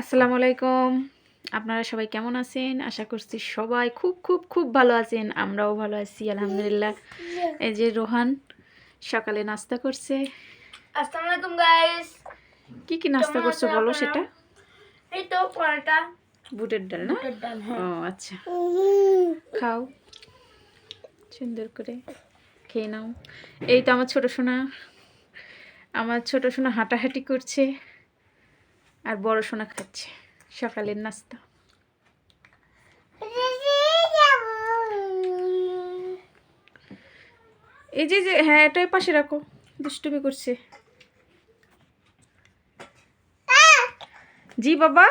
আসসালামু আলাইকুম। আপনারা সবাই কেমন আছেন? আশা করছি সবাই খুব খুব খুব ভালো আছেন। আমরাও ভালো আছি আলহামদুলিল্লাহ। এই যে রোহান সকালে নাস্তা করছে। আসসালামু আলাইকুম গাইস। কি নাস্তা করছো বলো সেটা? এই তো পরোটা, বুটের ডাল না? বুটের ডাল। ও আচ্ছা, খাও সুন্দর করে খেয়ে নাও। এই তো আমার ছোট সোনা হাঁটাহাঁটি করছে আর বড় সোনা খাচ্ছে সকালের নাস্তা। এই যে যে হ্যাঁ, এটাই পাশে রাখো, দুষ্টুমি করছে। জি বাবা,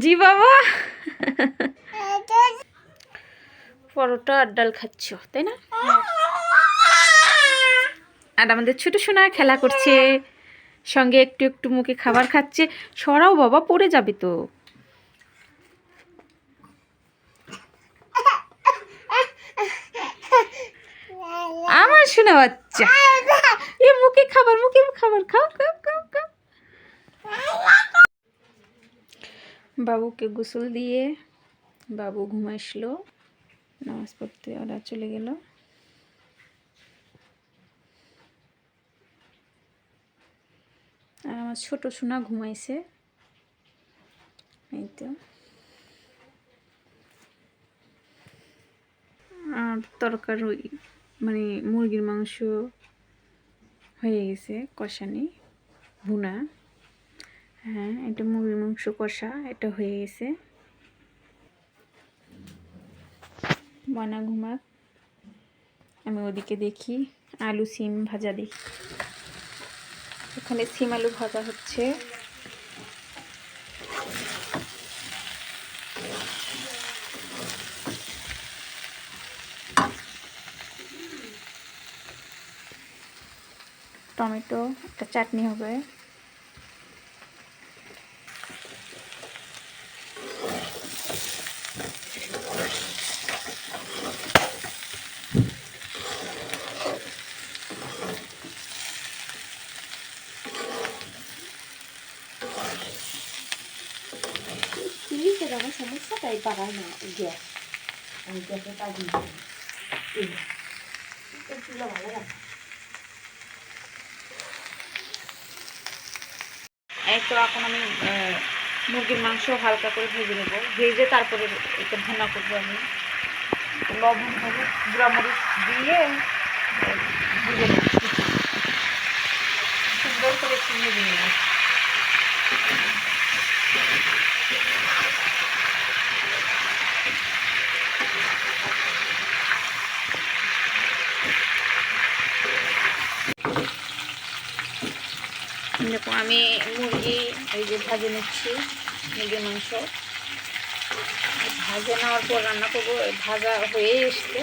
জি বাবা। পরোটা আর ডাল খাচ্ছ তাই না? আর আমাদের ছোট সোনা খেলা করছে, সঙ্গে একটু একটু মুখে খাবার খাচ্ছে। সরাও বাবা, পড়ে যাবে তো। আমার শোনা বাচ্চা, এ মুখে খাবার খাও খাও খাও খাও। বাবুকে গোসল দিয়ে বাবু ঘুমাইছিল, নামাজ পড়তে ওরা চলে গেল। আর আমার ছোট সোনা ঘুমাইছে। এই তো আর তরকারি মানে মুরগির মাংস হয়ে গেছে, কষানি ভুনা। হ্যাঁ, এটা মুরগির মাংস কষা, এটা হয়ে গেছে। ময়না ঘুমাক, আমি ওদিকে দেখি আলু সিম ভাজা দেখি। এখানে সিম আলু ভাজা হচ্ছে। টমেটো, একটা চাটনি হবে। আমার সমস্যাটাই পারায় না গ্যাস। আমি গ্যাসে পারি না। এই তো এখন আমি মুরগির মাংস হালকা করে ভেজে নেবো, ভেজে তারপরে এটা ভুনা করবো। আমি লবণ হলুদ গুঁড়ামরিচ দিয়ে ভেজে নিচ্ছি, সুন্দর করে চিনি দিয়ে নেব। দেখো আমি মুরগি এই যে ভাজে নিচ্ছি, মুরগির মাংস ভাজে নেওয়ার পর রান্না করবো। ভাজা হয়ে এসছে,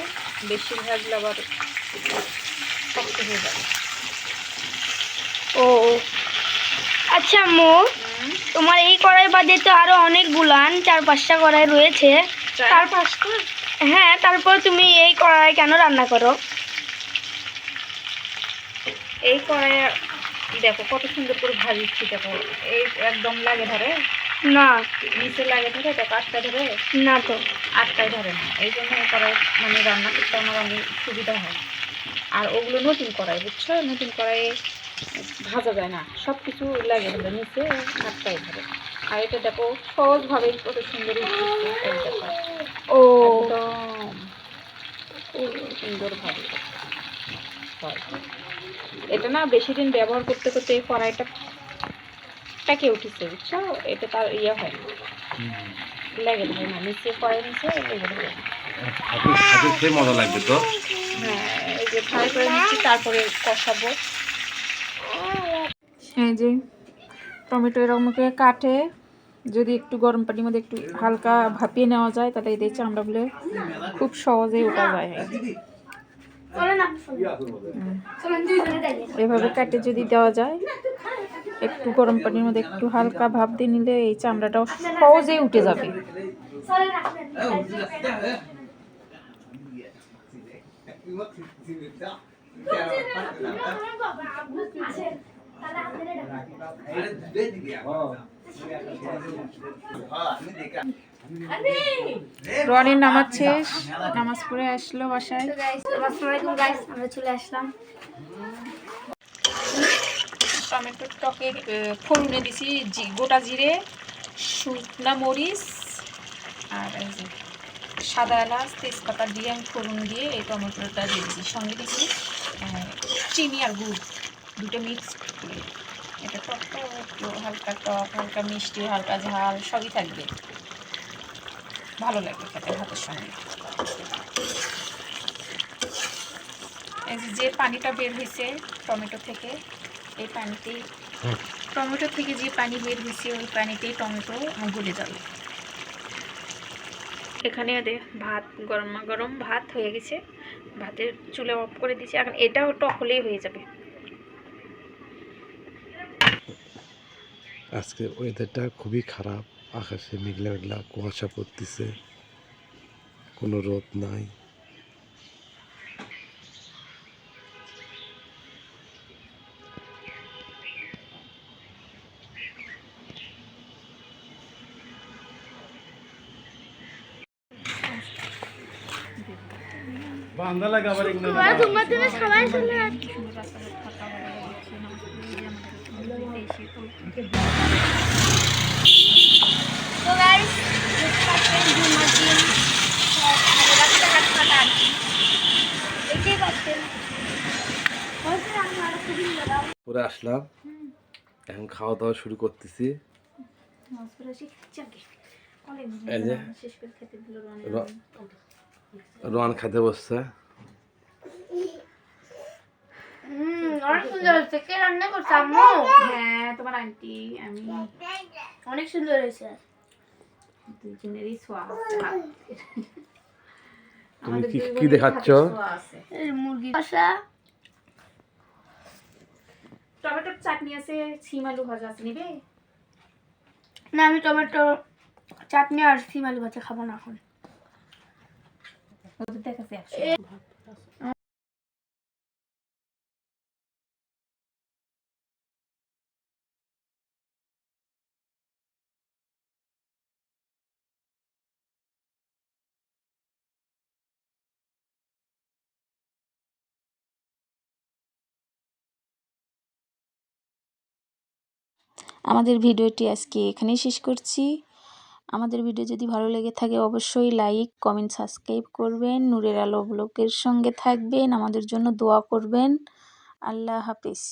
বেশি ভাজলে আবার শক্ত হয়ে যাবে। ও আচ্ছা আম্মু, তোমার এই কড়াই বাদে তো আরো অনেক গুলান 4-5টা কড়াই রয়েছে। হ্যাঁ, তারপর তুমি এই কড়াই কেন রান্না করো? এই কড়াইয়ে দেখো কত সুন্দর করে ভাজিচ্ছি। দেখো এই একদম লাগে ধরে না, নিচে লাগে ধরে, দেখো আটটা ধরে না তো। আটটায় ধরে না। এই জন্য এই কড়াই মানে রান্না করতে আমার অনেক সুবিধা হয়। আর ওগুলো নতুন কড়াই, বুঝছো, নতুন কড়াইয়ে ভাজা যায় না, সব কিছু লাগে ধরে নিচে আটটায় ধরে। আর এটা দেখো সহজভাবে কত সুন্দর ও একদম সুন্দরভাবে হয়। এটা না বেশি দিন ব্যবহার করতে করতে এই কড়াইটা পেকে উঠেছে, বুঝছো, এটা তার ইয়ে হয় না, লেগে ধরে না, নিচে কড়াই নিচে লেগে ধরে। মজা লাগবে তো। হ্যাঁ, এই যে ফ্রাই করে নিচ্ছি, তারপরে কষাবো। এই যে টমেটো এরকম করে কাটে, যদি একটু গরম পানির মধ্যে একটু হালকা ভাপিয়ে নেওয়া যায় তাহলে এই চামড়াগুলো খুব সহজেই ওঠা যায়। এভাবে কাটে যদি দেওয়া যায়, একটু গরম পানির মধ্যে একটু হালকা ভাপ দিয়ে নিলে এই চামড়াটাও সহজেই উঠে যাবে। রনির নামাজ শেষ, নামাজ পড়ে আসলো বাসায়। আসসালামু আলাইকুম গাইস, আমরা চলে আসলাম। টমেটোর টকে ফোড়নে দিছি গোটা জিরে, শুকনা মরিচ আর এই যে সাদা এলাচ তেজপাতা দিয়ে আমি ফোড়ন দিয়ে এই টমেটোটা দিয়ে দিয়েছি। সঙ্গে দিয়েছি চিনি আর গুড় দুটো মিক্স করে। এটা টকটা একটু হালকা টক, হালকা মিষ্টি, হালকা ঝাল সবই থাকবে, ভালো লাগবে খেতে ভাতের সঙ্গে। এই যে পানিটা বের হয়েছে টমেটো থেকে, এই পানিতেই টমেটো থেকে যে পানি বের হয়েছে ওই পানিতেই টমেটো গলে যাবে। এখানে ভাত গরমা গরম ভাত হয়ে গেছে, ভাতের চুলা অফ করে দিয়েছি। এখন এটাও টক হলেই হয়ে যাবে। আজকে ওয়েদারটা খুবই খারাপ, আকাশে মেঘলা মেঘলা কুয়াশা পড়তেছে, কোনো রোদ নাই। তোমার জন্য সবাই চলে আসছে। তো গাইস দেখতে পাচ্ছেন জুমার দিন রাস্তাঘাট ফাটা আর কি, দেখতেই পাচ্ছেন। পরে আসলাম, এখন খাওয়া দাওয়া শুরু করতেছি। এই যে রোয়ান খেতে বসছে। অনেক সুন্দর হয়েছে। কে রান্না করছে? আম্মু? হ্যাঁ, তোমার আন্টি। আমি অনেক সুন্দর হয়েছে। দুজনেরই সোয়াদ। তুমি কি দেখাচ্ছ? মুরগি কষা, টমেটোর চাটনি আছে, সিম আলু ভাজা আছে, নিবে? না আমি টমেটো চাটনি আর সিম আলু ভাজা খাবো না এখন। ওদের দেখাচ্ছে 100 আমাদের ভিডিওটি আজকে এখানেই শেষ করছি। আমাদের ভিডিও যদি ভালো লেগে থাকে অবশ্যই লাইক, কমেন্ট, সাবস্ক্রাইব করবেন। নূরের আলো ব্লগের সঙ্গে থাকবেন, আমাদের জন্য দোয়া করবেন। আল্লাহ হাফেজ।